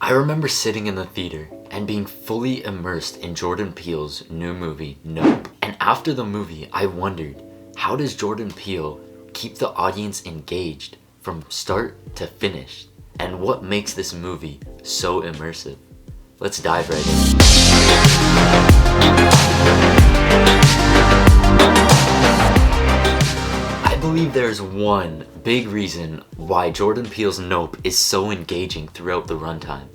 I remember sitting in the theater and being fully immersed in Jordan Peele's new movie, Nope. And after the movie, I wondered, how does Jordan Peele keep the audience engaged from start to finish? And what makes this movie so immersive? Let's dive right in. I believe there's one big reason why Jordan Peele's Nope is so engaging throughout the runtime.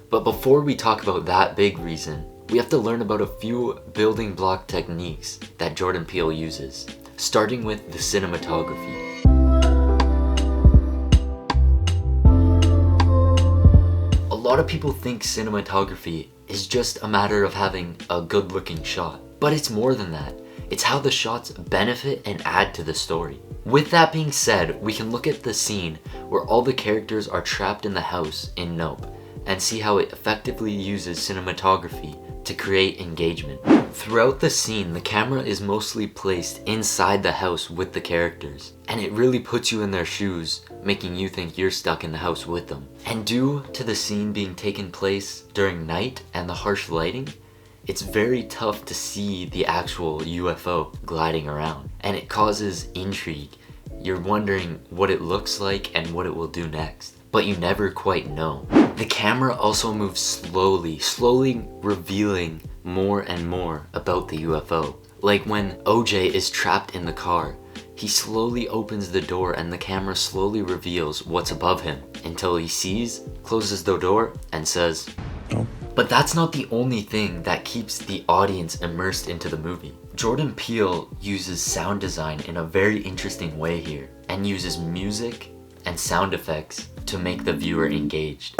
But before we talk about that big reason, we have to learn about a few building block techniques that Jordan Peele uses, starting with the cinematography. A lot of people think cinematography is just a matter of having a good looking shot, but it's more than that. It's how the shots benefit and add to the story. With that being said, we can look at the scene where all the characters are trapped in the house in Nope and see how it effectively uses cinematography to create engagement. Throughout the scene, the camera is mostly placed inside the house with the characters, and it really puts you in their shoes, making you think you're stuck in the house with them. And due to the scene being taken place during night and the harsh lighting, it's very tough to see the actual UFO gliding around, and it causes intrigue. You're wondering what it looks like and what it will do next, but you never quite know. The camera also moves slowly revealing more and more about the UFO. Like when OJ is trapped in the car, he slowly opens the door and the camera slowly reveals what's above him until he closes the door and says, "No." But that's not the only thing that keeps the audience immersed into the movie. Jordan Peele uses sound design in a very interesting way here and uses music and sound effects to make the viewer engaged.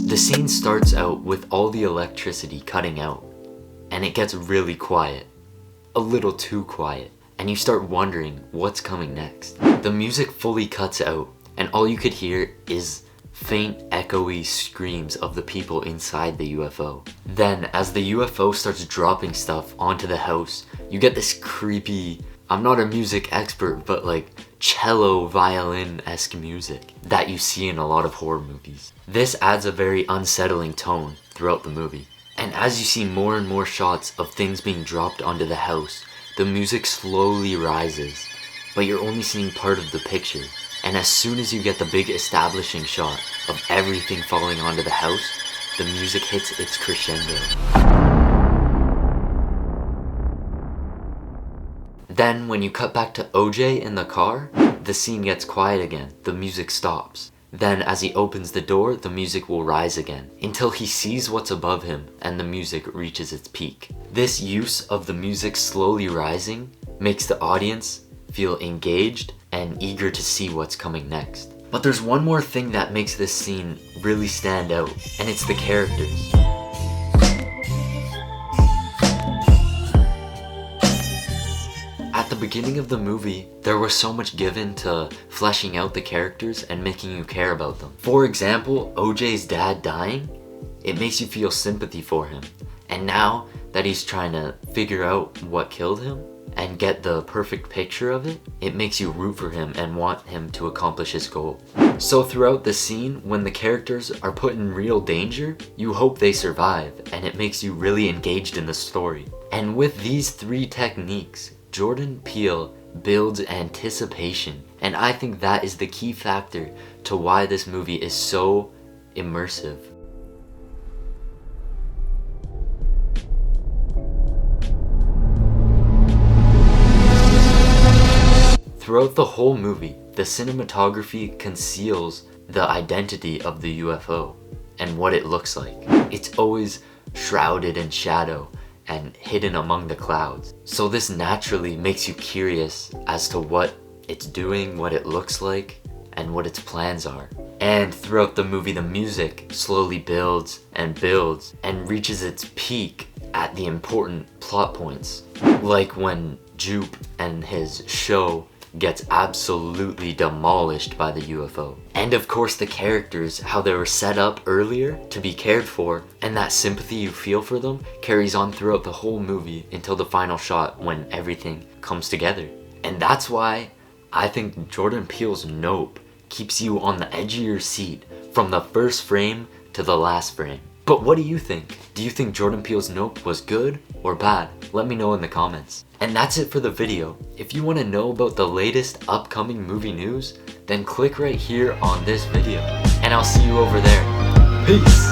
The scene starts out with all the electricity cutting out, and it gets really quiet, a little too quiet, and you start wondering what's coming next. The music fully cuts out, and all you could hear is faint, echoey screams of the people inside the UFO. Then, as the UFO starts dropping stuff onto the house, you get this creepy, I'm not a music expert, but like cello violin-esque music that you see in a lot of horror movies. This adds a very unsettling tone throughout the movie. And as you see more and more shots of things being dropped onto the house, the music slowly rises, but you're only seeing part of the picture. And as soon as you get the big establishing shot of everything falling onto the house, the music hits its crescendo. Then when you cut back to OJ in the car, the scene gets quiet again, the music stops. Then as he opens the door, the music will rise again, until he sees what's above him and the music reaches its peak. This use of the music slowly rising makes the audience feel engaged and eager to see what's coming next. But there's one more thing that makes this scene really stand out, and it's the characters. At the beginning of the movie, there was so much given to fleshing out the characters and making you care about them. For example, OJ's dad dying, it makes you feel sympathy for him. And now that he's trying to figure out what killed him and get the perfect picture of it, it makes you root for him and want him to accomplish his goal. So throughout the scene, when the characters are put in real danger, you hope they survive, and it makes you really engaged in the story. And with these three techniques, Jordan Peele builds anticipation, and I think that is the key factor to why this movie is so immersive. Throughout the whole movie, the cinematography conceals the identity of the UFO and what it looks like. It's always shrouded in shadow and hidden among the clouds. So this naturally makes you curious as to what it's doing, what it looks like, and what its plans are. And throughout the movie, the music slowly builds and reaches its peak at the important plot points. Like when Jupe and his show gets absolutely demolished by the UFO. And of course the characters, how they were set up earlier to be cared for, and that sympathy you feel for them carries on throughout the whole movie until the final shot when everything comes together. And that's why I think Jordan Peele's Nope keeps you on the edge of your seat from the first frame to the last frame. But what do you think? Do you think Jordan Peele's Nope was good or bad? Let me know in the comments. And that's it for the video. If you want to know about the latest upcoming movie news, then click right here on this video. And I'll see you over there. Peace!